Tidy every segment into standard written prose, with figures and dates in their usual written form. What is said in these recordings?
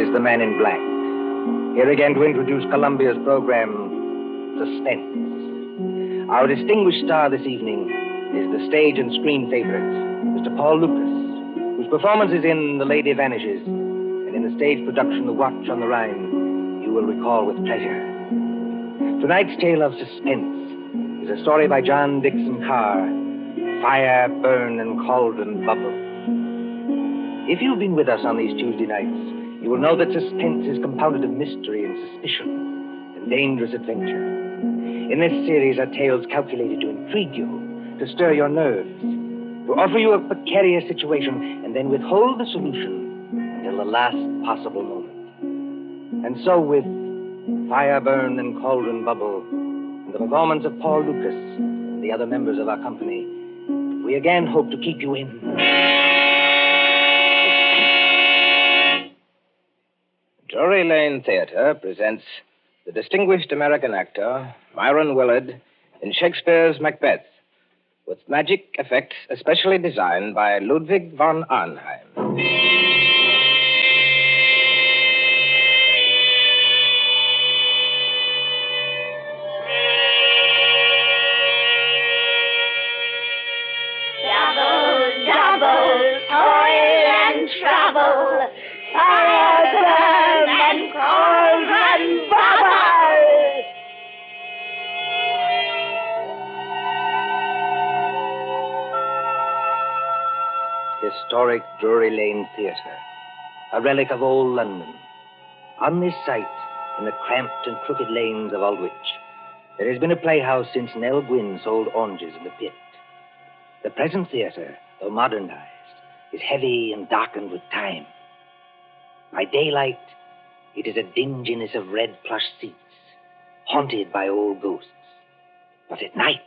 is the man in black. Here again to introduce Columbia's program, Suspense. Our distinguished star this evening is the stage and screen favorite, Mr. Paul Lucas, whose performance is in The Lady Vanishes, and in the stage production The Watch on the Rhine, you will recall with pleasure. Tonight's tale of suspense is a story by John Dixon Carr, Fire, Burn and Cauldron Bubble. If you've been with us on these Tuesday nights, you will know that suspense is compounded of mystery and suspicion and dangerous adventure. In this series are tales calculated to intrigue you, to stir your nerves, to offer you a precarious situation, and then withhold the solution until the last possible moment. And so with Fire, Burn and Cauldron Bubble, and the performance of Paul Lucas and the other members of our company, we again hope to keep you in. Drury Lane Theatre presents the distinguished American actor Myron Willard in Shakespeare's Macbeth, with magic effects especially designed by Ludwig von Arnheim. Double, toil and trouble, fire, burn, and cauldron bubble. Historic Drury Lane Theatre, a relic of old London. On this site, in the cramped and crooked lanes of Aldwych, there has been a playhouse since Nell Gwynn sold oranges in the pit. The present theatre, though modernized, is heavy and darkened with time. By daylight, it is a dinginess of red plush seats, haunted by old ghosts. But at night,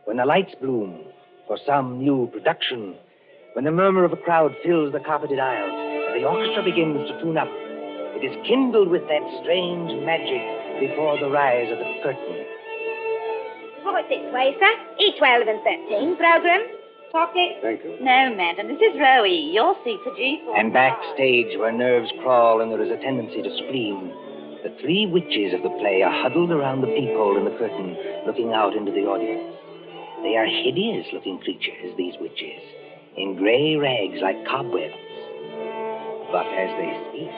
when the lights bloom for some new production, when the murmur of a crowd fills the carpeted aisles and the orchestra begins to tune up, it is kindled with that strange magic before the rise of the curtain. Right this way, sir. E12 and 13 program. Pocket. Thank you. No, madam. This is Rowie. Your seat's a G4. And backstage, where nerves crawl and there is a tendency to spleen, the three witches of the play are huddled around the peephole in the curtain, looking out into the audience. They are hideous-looking creatures, these witches, in gray rags like cobwebs. But as they speak...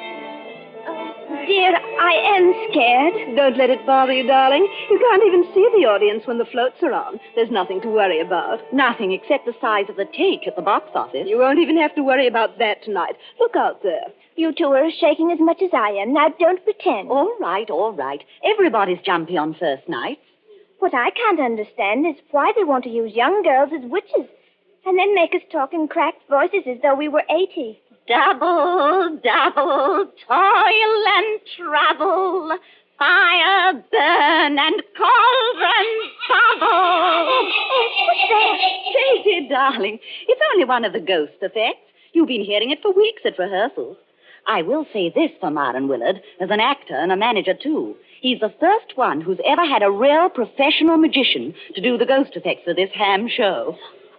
Dear, I am scared. Don't let it bother you, darling. You can't even see the audience when the floats are on. There's nothing to worry about. Nothing except the size of the take at the box office. You won't even have to worry about that tonight. Look out there. You two are shaking as much as I am. Now, don't pretend. All right. Everybody's jumpy on first nights. What I can't understand is why they want to use young girls as witches and then make us talk in cracked voices as though we were 80. Double, toil and trouble, fire, burn, and cauldron bubble. What's that? Say, darling, it's only one of the ghost effects. You've been hearing it for weeks at rehearsals. I will say this for Myron Willard, as an actor and a manager, too. He's the first one who's ever had a real professional magician to do the ghost effects for this ham show.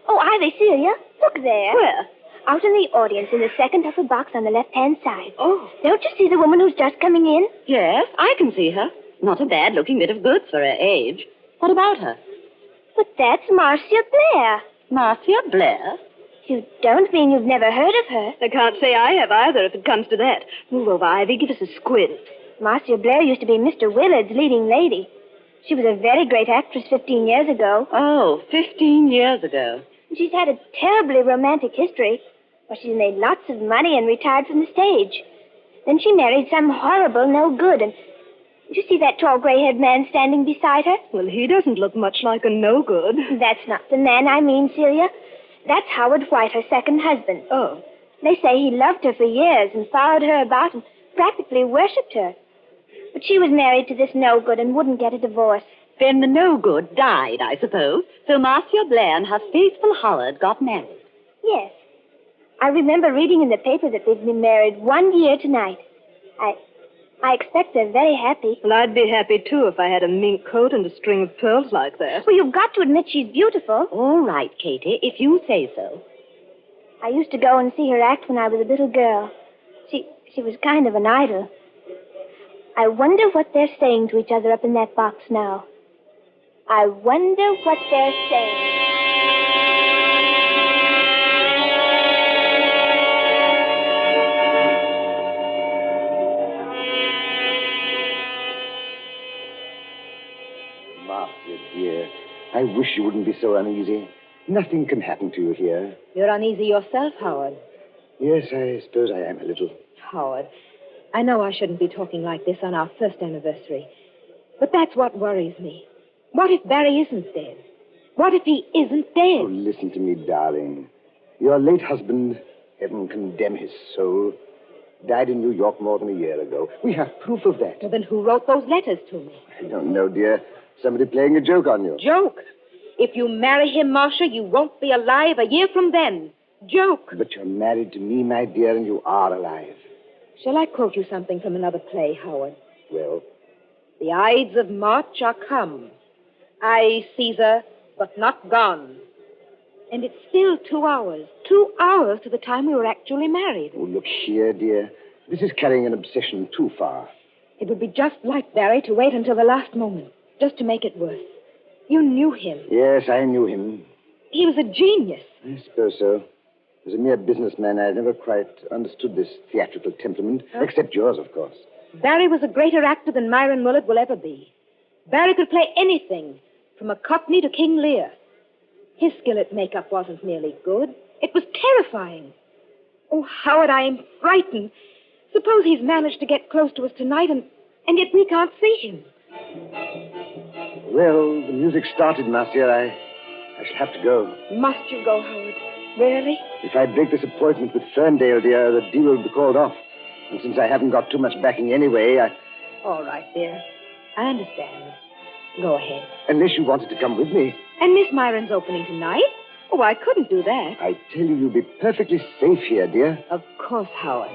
Oh, are they, Celia? Look there. Where? Out in the audience in the second upper box on the left-hand side. Oh. Don't you see the woman who's just coming in? Yes, I can see her. Not a bad-looking bit of goods for her age. What about her? But that's Marcia Blair. Marcia Blair? You don't mean you've never heard of her? I can't say I have either, if it comes to that. Move over, Ivy. Give us a squint. Marcia Blair used to be Mr. Willard's leading lady. She was a very great actress 15 years ago. Oh, 15 years ago. She's had a terribly romantic history. Well, she's made lots of money and retired from the stage. Then she married some horrible no-good, and... Did you see that tall gray-haired man standing beside her? Well, he doesn't look much like a no-good. That's not the man I mean, Celia. That's Howard White, her second husband. Oh. They say he loved her for years and followed her about and practically worshipped her. But she was married to this no-good and wouldn't get a divorce. Then the no-good died, I suppose. So Marcia Blair and her faithful Howard got married. Yes. I remember reading in the paper that they've been married 1 year tonight. I expect they're very happy. Well, I'd be happy, too, if I had a mink coat and a string of pearls like that. Well, you've got to admit she's beautiful. All right, Katie, if you say so. I used to go and see her act when I was a little girl. She was kind of an idol. I wonder what they're saying to each other up in that box now. I wonder what they're saying. Marcia, dear, I wish you wouldn't be so uneasy. Nothing can happen to you here. You're uneasy yourself, Howard. Yes, I suppose I am a little. Howard, I know I shouldn't be talking like this on our first anniversary, but that's what worries me. What if Barry isn't dead? What if he isn't Oh, dead? listen to me, darling. Your late husband, heaven condemn his soul, died in New York more than a year ago. We have proof of that. Well, then who wrote those letters to me? I don't know, dear. Somebody playing a joke on you. Joke. If you marry him, Marcia, you won't be alive a year from then. Joke. But you're married to me, my dear, and you are alive. Shall I quote you something from another play, Howard? Well, The Ides of March are come. I, Caesar, but not gone. And it's still 2 hours. 2 hours to the time we were actually married. oh, look here, dear. This is carrying an obsession too far. It would be just like Barry to wait until the last moment, just to make it worse. You knew him. Yes, I knew him. He was a genius. I suppose so. As a mere businessman, I never quite understood this theatrical temperament, except yours, of course. Barry was a greater actor than Myron Willard will ever be. Barry could play anything, from a Cockney to King Lear. His skill at makeup wasn't merely good. It was terrifying. Oh, Howard, I am frightened. Suppose he's managed to get close to us tonight, and yet we can't see him. Well, the music started, Marcia. I shall have to go. Must you go, Howard? Really? If I break this appointment with Ferndale, dear, the deal will be called off. And since I haven't got too much backing anyway, All right, dear. I understand. Go ahead. unless you wanted to come with me, And Miss Myron's opening tonight? Oh, I couldn't do that. I tell you, you'll be perfectly safe here, dear. Of course, Howard.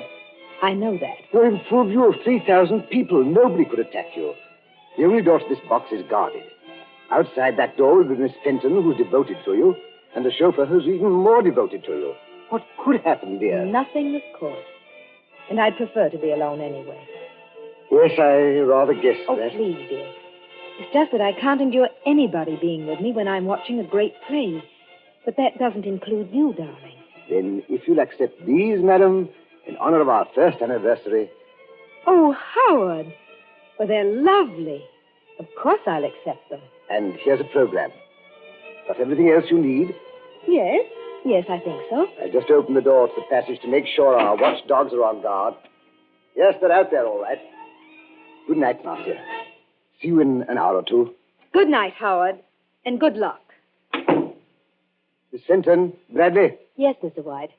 I know that. You're in full view of 3,000 people. Nobody could attack you. The only door to this box is guarded. Outside that door will be Miss Fenton, who's devoted to you, and a chauffeur who's even more devoted to you. What could happen, dear? Nothing, of course. And I'd prefer to be alone anyway. Yes, I rather guessed Oh, that. please, dear. It's just that I can't endure anybody being with me when I'm watching a great play. But that doesn't include you, darling. Then, if you'll accept these, madam, in honor of our first anniversary. Oh, Howard. Well, they're lovely. Of course I'll accept them. And here's a program. Got everything else you need? Yes? Yes, I think so. I just opened the door to the passage to make sure our watchdogs are on guard. Yes, they're out there, all right. Good night, Marcia. See you in an hour or two. Good night, Howard. And good luck. Miss Fenton, Bradley. Yes, Mr. White.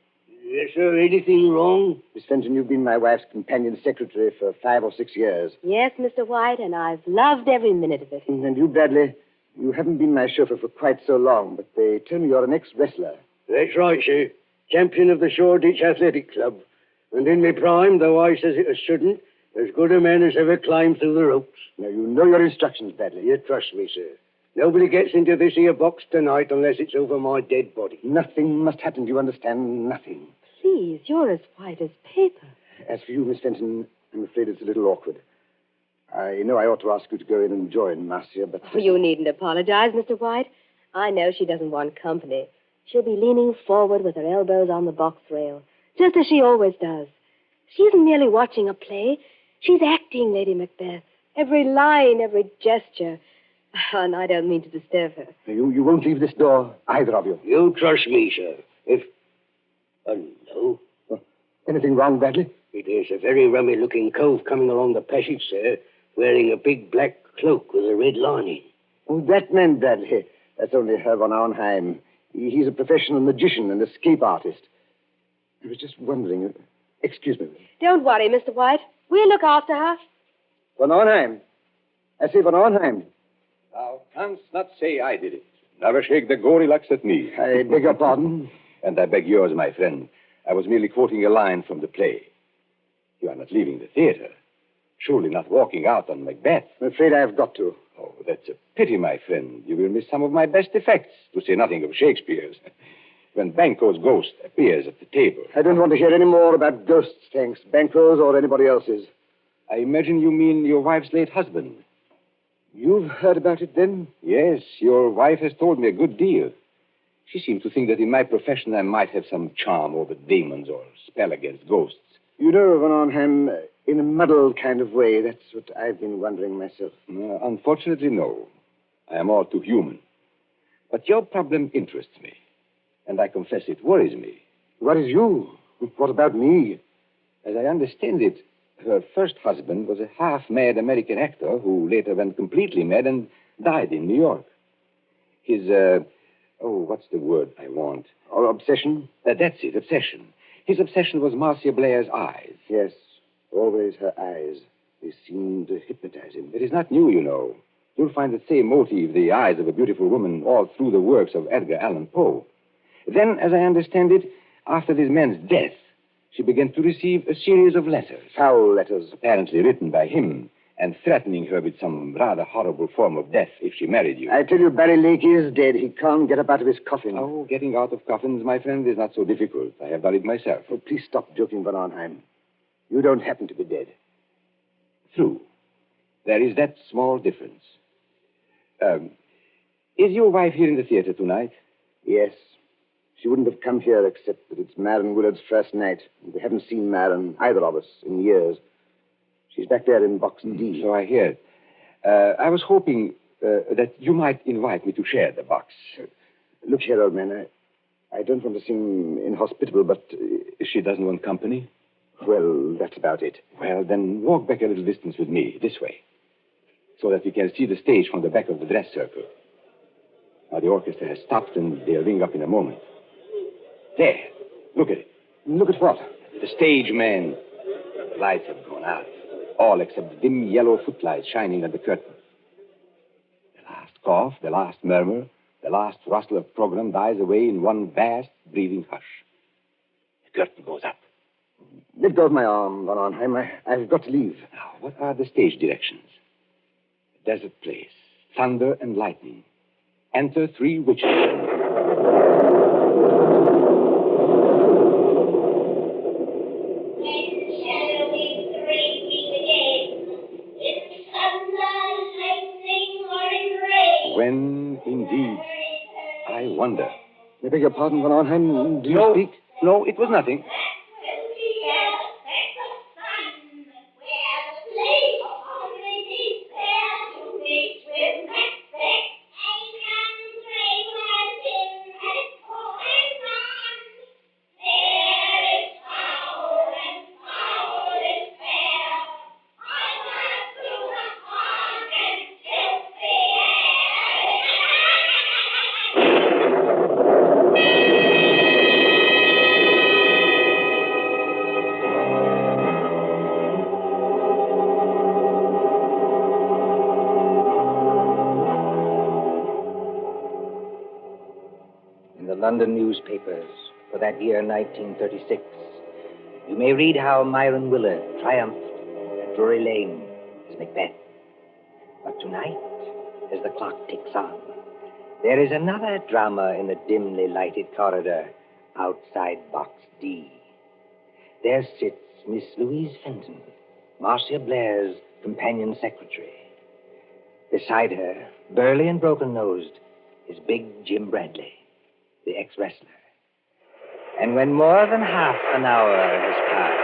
Yes, sir. Anything wrong? Miss Fenton, you've been my wife's companion secretary for 5 or 6 years. Yes, Mr. White, and I've loved every minute of it. And you, Bradley, you haven't been my chauffeur for quite so long, but they tell me you're an ex-wrestler. That's right, sir. Champion of the Shoreditch Athletic Club. And in my prime, though I says it as shouldn't, as good a man as ever climbed through the ropes. Now, you know your instructions, Bradley. You trust me, sir. Nobody gets into this here box tonight unless it's over my dead body. Nothing must happen, do you understand? Nothing. Please, you're as white as paper. As for you, Miss Fenton, I'm afraid it's a little awkward. I know I ought to ask you to go in and join Marcia, but... Oh, you needn't apologize, Mr. White. I know she doesn't want company. She'll be leaning forward with her elbows on the box rail, just as she always does. She isn't merely watching a play. She's acting Lady Macbeth. Every line, every gesture. And I don't mean to disturb her. You won't leave this door, either of you. You trust me, sir. If... no. Anything wrong, Bradley? It is a very rummy-looking cove coming along the passage, sir, wearing a big black cloak with a red lining. Oh, that man, Bradley. That's only Herr von Auenheim. He's a professional magician and escape artist. I was just wondering... Excuse me. Don't worry, Mr. White. We'll look after her. Von Auenheim. I say von Auenheim. Thou canst not say I did it. Never shake the gory locks at me. I beg your pardon. And I beg yours, my friend. I was merely quoting a line from the play. You are not leaving the theater. Surely not walking out on Macbeth. I'm afraid I've got to. Oh, that's a pity, my friend. You will miss some of my best effects, to say nothing of Shakespeare's. when Banquo's ghost appears at the table. I don't want to hear any more about ghosts, thanks. Banquo's or anybody else's. I imagine you mean your wife's late husband. You've heard about it, then? Yes, your wife has told me a good deal. She seemed to think that in my profession I might have some charm over demons or spell against ghosts. You know, Van Arnhem, in a muddled kind of way, that's what I've been wondering myself. Unfortunately, no. I am all too human. But your problem interests me. And I confess it worries me. Worries you? What about me? As I understand it, her first husband was a half-mad American actor who later went completely mad and died in New York. His, what's the word I want? Or obsession? That's it, obsession. His obsession was Marcia Blair's eyes. Yes, always her eyes. They seemed to hypnotize him. It is not new, you know. You'll find the same motive, the eyes of a beautiful woman, all through the works of Edgar Allan Poe. Then, as I understand it, after this man's death, she began to receive a series of letters. Foul letters. Apparently written by him, and threatening her with some rather horrible form of death if she married you. I tell you, Barry Lake is dead. He can't get up out of his coffin. Oh, getting out of coffins, my friend, is not so difficult. I have done it myself. Oh, please stop joking, Van Arnhem. You don't happen to be dead. True. There is that small difference. Is your wife here in the theater tonight? Yes. She wouldn't have come here except that it's Marion Willard's first night. We haven't seen Marion, either of us, in years. She's back there in box D. So I hear. I was hoping that you might invite me to share the box. Look here, old man. I don't want to seem inhospitable, but... She doesn't want company? Well, that's about it. Well, then walk back a little distance with me, this way, so that we can see the stage from the back of the dress circle. Now, the orchestra has stopped, and they'll ring up in a moment. There. Look at it. Look at what? The stage, man. The lights have gone out. All except the dim yellow footlights shining at the curtain. The last cough, the last murmur, the last rustle of program dies away in one vast, breathing hush. The curtain goes up. Let go of my arm, Van Arnhem. I've got to leave. Now, what are the stage directions? A desert place. Thunder and lightning. Enter 3 witches. When, indeed, I wonder. I beg your pardon, Van Arnhem. Do you speak? No, it was nothing. London newspapers for that year 1936, you may read how Myron Willard triumphed at Drury Lane as Macbeth. But tonight, as the clock ticks on, there is another drama in the dimly lighted corridor outside box D. There sits Miss Louise Fenton, Marcia Blair's companion secretary. Beside her, burly and broken-nosed, is big Jim Bradley, the ex-wrestler. And when more than half an hour has passed...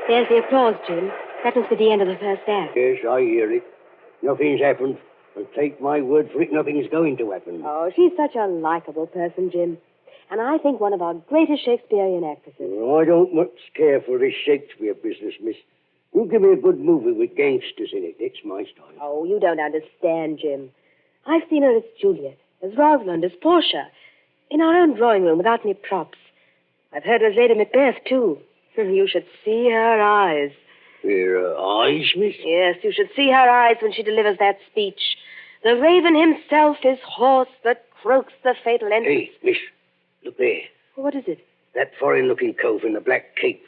There's the applause, Jim. That must be the end of the first act. Yes, I hear it. Nothing's happened. And take my word for it, nothing's going to happen. Oh, she's such a likable person, Jim. And I think one of our greatest Shakespearean actresses. Well, I don't much care for this Shakespeare business, miss. You give me a good movie with gangsters in it. It's my style. Oh, you don't understand, Jim. I've seen her as Juliet, as Rosalind, as Portia, in our own drawing room without any props. I've heard her as Lady Macbeth, too. You should see her eyes. Her eyes, miss? Yes, you should see her eyes when she delivers that speech. The raven himself is hoarse that croaks the fatal entrance. Hey, miss, look there. What is it? That foreign-looking cove in the black cape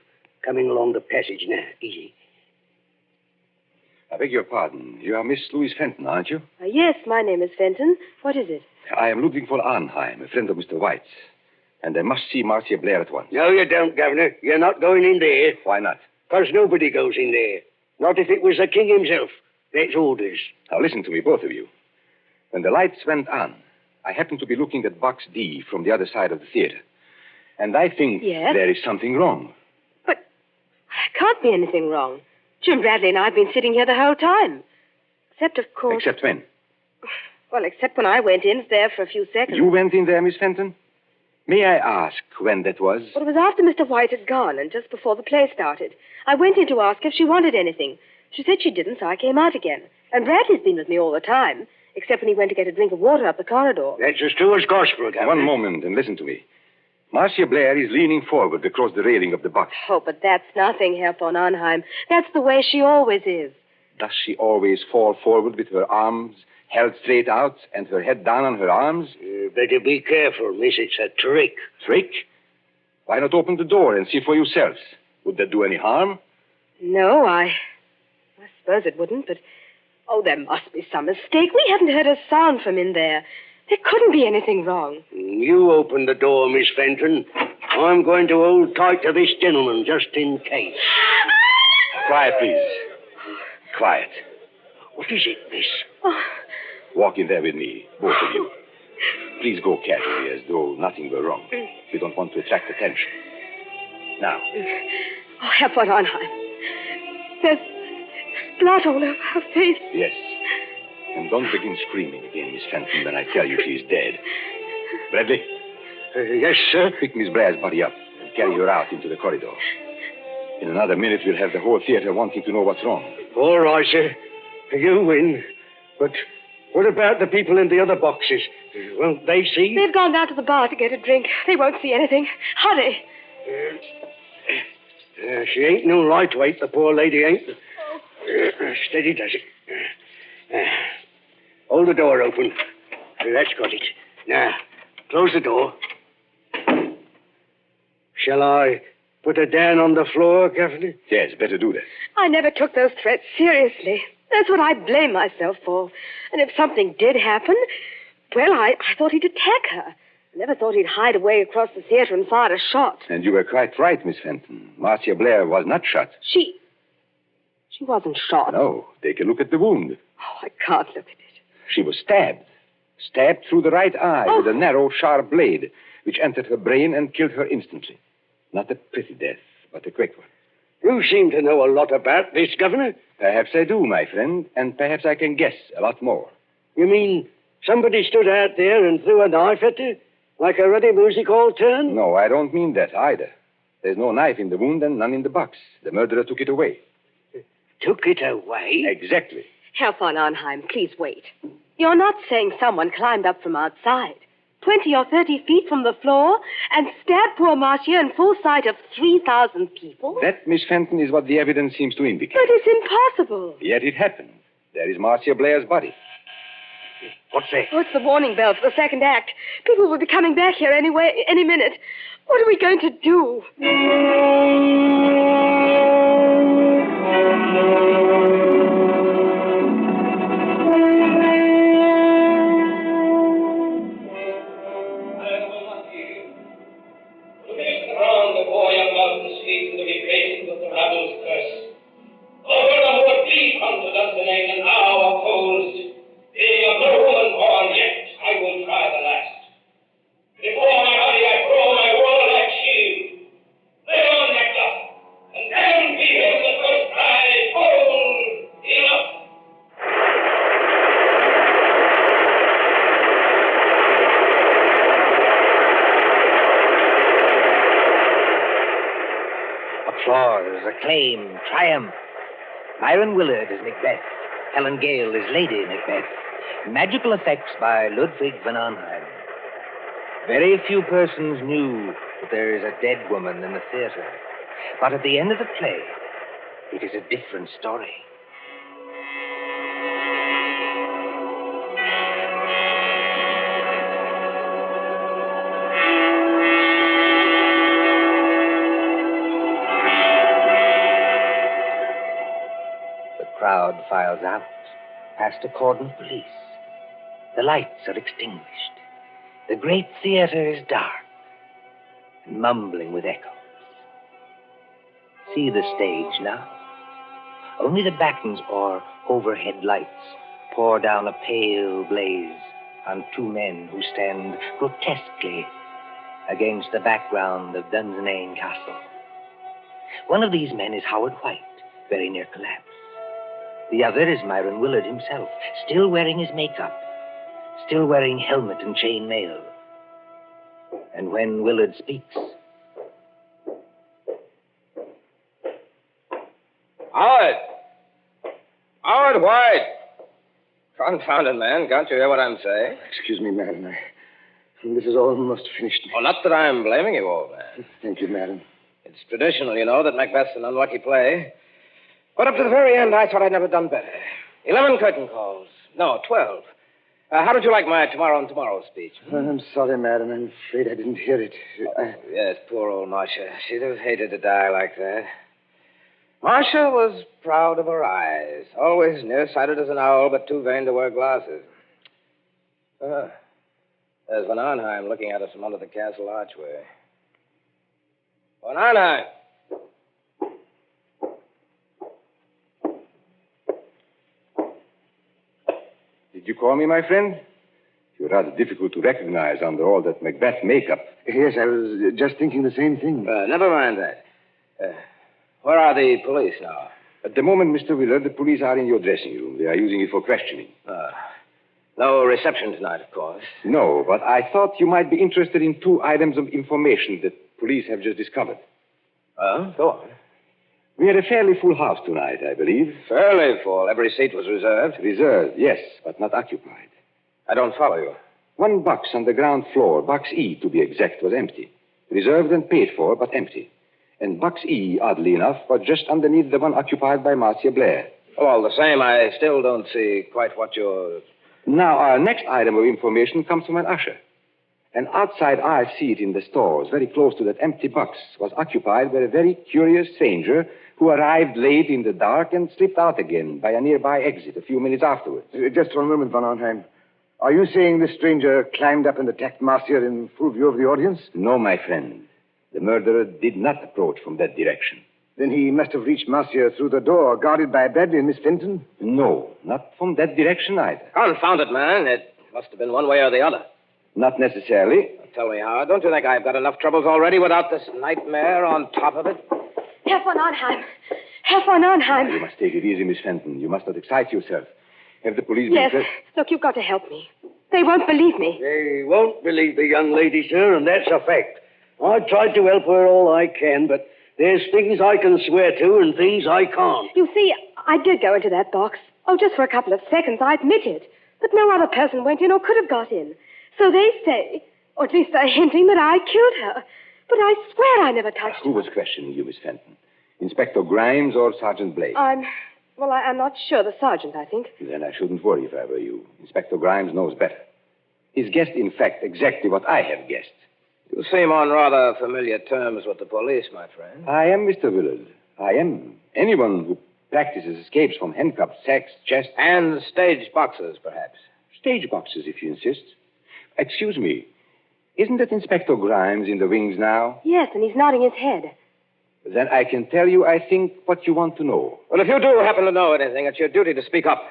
coming along the passage now. Easy. I beg your pardon. You are Miss Louise Fenton, aren't you? Yes, my name is Fenton. What is it? I am Ludwig von Arnheim, a friend of Mr. White's. And I must see Marcia Blair at once. No, you don't, Governor. You're not going in there. Why not? Because nobody goes in there. Not if it was the king himself. That's orders. Now listen to me, both of you. When the lights went on, I happened to be looking at Box D from the other side of the theater. And I think there is something wrong. But there can't be anything wrong. Jim Bradley and I have been sitting here the whole time. Except, of course... Except when? Well, except when I went in there for a few seconds. You went in there, Miss Fenton? May I ask when that was? Well, it was after Mr. White had gone and just before the play started. I went in to ask if she wanted anything. She said she didn't, so I came out again. And Bradley's been with me all the time, except when he went to get a drink of water up the corridor. That's as true as gospel, Governor. One moment and listen to me. Marcia Blair is leaning forward across the railing of the box. Oh, but that's nothing, Herr von Arnheim. That's the way she always is. Does she always fall forward with her arms held straight out and her head down on her arms? You better be careful, miss. It's a trick. Trick? Why not open the door and see for yourselves? Would that do any harm? No, I suppose it wouldn't, but... Oh, there must be some mistake. We haven't heard a sound from in there. There couldn't be anything wrong. You open the door, Miss Fenton. I'm going to hold tight to this gentleman, just in case. Quiet, please. Quiet. What is it, miss? Oh. Walk in there with me, both of you. Please go casually, as though nothing were wrong. We don't want to attract attention. Now. Oh, Herr von Arnheim. There's blood all over her face. Yes. And don't begin screaming again, Miss Fenton, when I tell you she's dead. Bradley? Yes, sir? Pick Miss Blair's body up and carry her out into the corridor. In another minute, we'll have the whole theater wanting to know what's wrong. All right, sir. You win. But what about the people in the other boxes? Won't they see? They've gone down to the bar to get a drink. They won't see anything. Hurry. She ain't no lightweight, the poor lady ain't. Steady does it. Hold the door open. That's got it. Now, close the door. Shall I put her down on the floor, Governor? Yes, better do that. I never took those threats seriously. That's what I blame myself for. And if something did happen, well, I thought he'd attack her. I never thought he'd hide away across the theater and fire a shot. And you were quite right, Miss Fenton. Marcia Blair was not shot. She wasn't shot. No, take a look at the wound. Oh, I can't look at it. She was stabbed. Stabbed through the right eye with a narrow, sharp blade, which entered her brain and killed her instantly. Not a pretty death, but a quick one. You seem to know a lot about this, Governor. Perhaps I do, my friend, and perhaps I can guess a lot more. You mean somebody stood out there and threw a knife at her? Like a ready music hall turn? No, I don't mean that either. There's no knife in the wound and none in the box. The murderer took it away. Took it away? Exactly. Herr von Arnheim, please wait. You're not saying someone climbed up from outside, 20 or 30 feet from the floor, and stabbed poor Marcia in full sight of 3,000 people? That, Miss Fenton, is what the evidence seems to indicate. But it's impossible. Yet it happened. There is Marcia Blair's body. What's that? Oh, it's the warning bell for the second act. People will be coming back here any minute. What are we going to do? Applause, acclaim, triumph. Myron Willard is Macbeth. Helen Gale is Lady Macbeth. Magical effects by Ludwig von Arnheim. Very few persons knew that there is a dead woman in the theater. But at the end of the play, it is a different story. The crowd files out, past a cordon of police. The lights are extinguished. The great theater is dark and mumbling with echoes. See the stage now. Only the battens or overhead lights pour down a pale blaze on two men who stand grotesquely against the background of Dunsinane Castle. One of these men is Howard White, very near collapse. The other is Myron Willard himself, still wearing his makeup, still wearing helmet and chain mail. And when Willard speaks... Howard! Howard White! Confounded man, can't you hear what I'm saying? Excuse me, madam. This is almost finished. Oh, not that I'm blaming you, old man. Thank you, madam. It's traditional, you know, that Macbeth's an unlucky play. But up to the very end, I thought I'd never done better. 11 curtain calls. No, 12. How did you like my tomorrow and tomorrow speech? I'm sorry, madam. I'm afraid I didn't hear it. Yes, poor old Marcia. She'd have hated to die like that. Marcia was proud of her eyes. Always nearsighted as an owl, but too vain to wear glasses. There's Van Arnheim looking at us from under the castle archway. Van Arnheim! Did you call me, my friend? You're rather difficult to recognize under all that Macbeth makeup. Yes, I was just thinking the same thing. Never mind that. Where are the police now? At the moment, Mr. Willard, the police are in your dressing room. They are using it for questioning. No reception tonight, of course. No, but I thought you might be interested in 2 items of information that police have just discovered. Go on. We had a fairly full house tonight, I believe. Fairly full. Every seat was reserved. Reserved, yes, but not occupied. I don't follow you. 1 box on the ground floor, box E to be exact, was empty. Reserved and paid for, but empty. And box E, oddly enough, was just underneath the one occupied by Marcia Blair. Well, all the same, I still don't see quite what you're... Now, our next item of information comes from an usher. An outside eye seat in the stores, very close to that empty box, was occupied by a very curious stranger who arrived late in the dark and slipped out again by a nearby exit a few minutes afterwards. Just for a moment, Van Arnheim. Are you saying this stranger climbed up and attacked Marcia in full view of the audience? No, my friend. The murderer did not approach from that direction. Then he must have reached Marcia through the door, guarded by Bradley and Miss Fenton? No, not from that direction either. Confound it, man. It must have been one way or the other. Not necessarily. Tell me, Howard, don't you think I've got enough troubles already without this nightmare on top of it? Herr von Arnheim. Herr von Arnheim. You must take it easy, Miss Fenton. You must not excite yourself. Have the police Yes. been... Look, you've got to help me. They won't believe me. They won't believe the young lady, sir, and that's a fact. I've tried to help her all I can, but there's things I can swear to and things I can't. You see, I did go into that box. Oh, just for a couple of seconds, I admit it. But no other person went in or could have got in. So they say, or at least they're hinting that I killed her. But I swear I never touched her. Who was questioning you, Miss Fenton? Inspector Grimes or Sergeant Blake? I'm not sure. The sergeant, I think. Then I shouldn't worry if I were you. Inspector Grimes knows better. He's guessed, in fact, exactly what I have guessed. You seem on rather familiar terms with the police, my friend. I am, Mr. Willard. I am. Anyone who practices escapes from handcuffs, sacks, chests... And stage boxes, perhaps. Stage boxes, if you insist. Excuse me. Isn't that Inspector Grimes in the wings now? Yes, and he's nodding his head. Then I can tell you, I think, what you want to know. Well, if you do happen to know anything, it's your duty to speak up.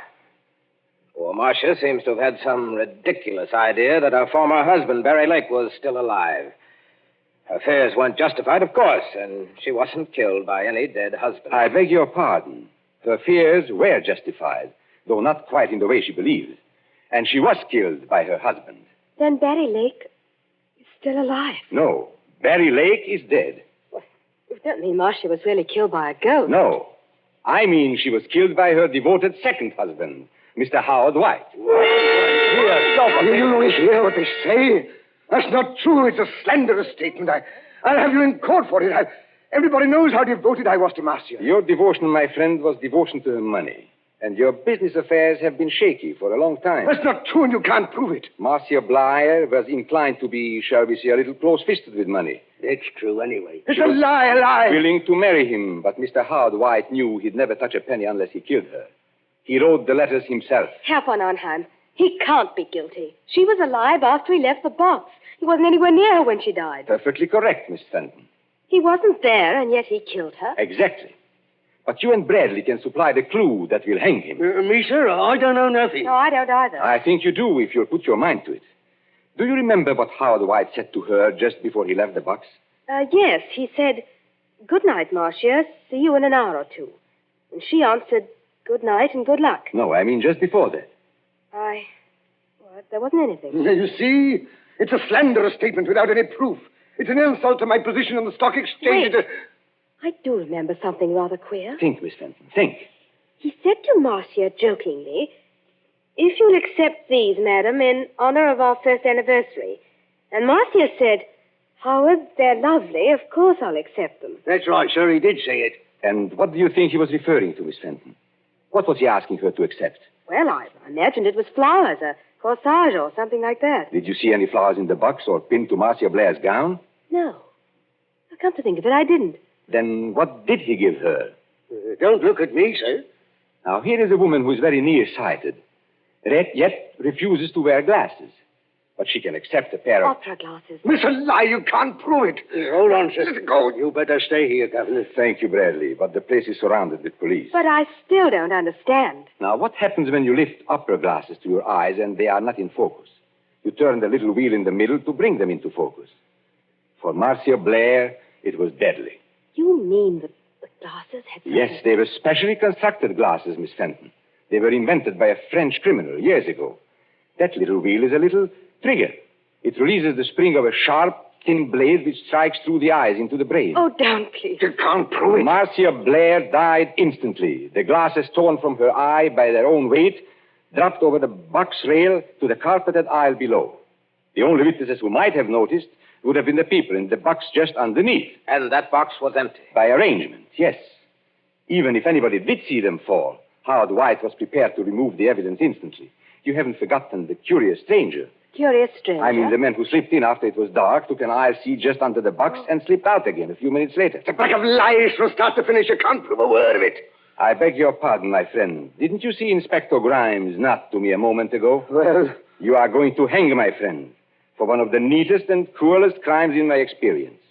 Poor Marcia seems to have had some ridiculous idea that her former husband, Barry Lake, was still alive. Her fears weren't justified, of course, and she wasn't killed by any dead husband. I beg your pardon. Her fears were justified, though not quite in the way she believed. And she was killed by her husband. Then Barry Lake is still alive. No, Barry Lake is dead. You don't mean Marcia was really killed by a ghost? No. I mean she was killed by her devoted second husband, Mr. Howard White. Here, stop. You hear what they say? That's not true. It's a slanderous statement. I'll have you in court for it. Everybody knows how devoted I was to Marcia. Your devotion, my friend, was devotion to her money. And your business affairs have been shaky for a long time. That's not true, and you can't prove it. Marcia Blair was inclined to be, shall we say, a little close-fisted with money. It's true anyway. It's a lie. Willing to marry him, but Mr. Howard White knew he'd never touch a penny unless he killed her. He wrote the letters himself. Herr von Arnheim, he can't be guilty. She was alive after he left the box. He wasn't anywhere near her when she died. Perfectly correct, Miss Fenton. He wasn't there, and yet he killed her. Exactly. But you and Bradley can supply the clue that will hang him. Me, sir? I don't know nothing. No, I don't either. I think you do if you'll put your mind to it. Do you remember what Howard White said to her just before he left the box? Yes, he said, "Good night, Marcia. See you in an hour or two." And she answered, "Good night and good luck." No, I mean just before that. There wasn't anything. You see? It's a slanderous statement without any proof. It's an insult to my position on the stock exchange. Wait. I do remember something rather queer. Think, Miss Fenton, think. He said to Marcia jokingly, "If you'll accept these, madam, in honor of our first anniversary." And Marcia said, "Howard, they're lovely. Of course I'll accept them." That's right, sir. He did say it. And what do you think he was referring to, Miss Fenton? What was he asking her to accept? Well, I imagined it was flowers, a corsage or something like that. Did you see any flowers in the box or pinned to Marcia Blair's gown? No. Come to think of it, I didn't. Then what did he give her? Don't look at me, sir. Now, here is a woman who is very nearsighted, yet refuses to wear glasses. But she can accept a pair of... Opera glasses. It's a lie. You can't prove it. Hold on, sir. Let go. You better stay here, Governor. Thank you, Bradley, but the place is surrounded with police. But I still don't understand. Now, what happens when you lift opera glasses to your eyes and they are not in focus? You turn the little wheel in the middle to bring them into focus. For Marcia Blair, it was deadly. You mean the glasses had... Yes, they were specially constructed glasses, Miss Fenton. They were invented by a French criminal years ago. That little wheel is a little trigger. It releases the spring of a sharp, thin blade which strikes through the eyes into the brain. Oh, don't, please. You can't prove it. Marcia Blair died instantly. The glasses torn from her eye by their own weight dropped over the box rail to the carpeted aisle below. The only witnesses who might have noticed would have been the people in the box just underneath. And that box was empty. By arrangement, yes. Even if anybody did see them fall, Howard White was prepared to remove the evidence instantly. You haven't forgotten the curious stranger. Curious stranger? I mean the man who slipped in after it was dark, took an aisle seat just under the box, and slipped out again a few minutes later. It's a pack of lies from start to finish. You can't prove a word of it. I beg your pardon, my friend. Didn't you see Inspector Grimes nod to me a moment ago? Well... You are going to hang, my friend, for one of the neatest and cruelest crimes in my experience.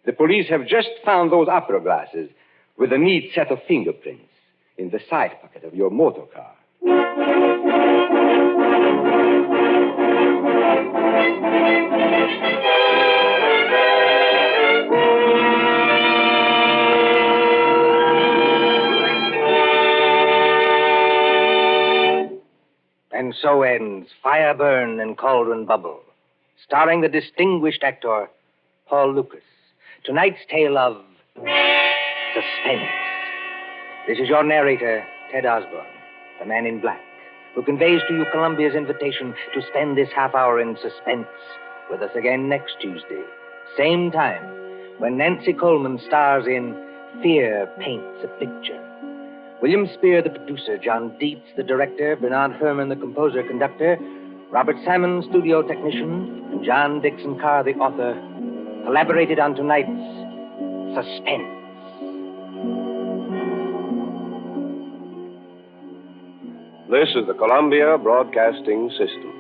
The police have just found those opera glasses with a neat set of fingerprints in the side pocket of your motor car. And so ends Fire, Burn and Cauldron Bubble, starring the distinguished actor Paul Lucas. Tonight's tale of suspense. This is your narrator, Ted Osborne, the man in black, who conveys to you Columbia's invitation to spend this half hour in suspense with us again next Tuesday, same time, when Nancy Coleman stars in Fear Paints a Picture. William Spear, the producer, John Dietz, the director, Bernard Herrmann, the composer-conductor, Robert Salmon, studio technician, and John Dixon Carr, the author, collaborated on tonight's Suspense. This is the Columbia Broadcasting System.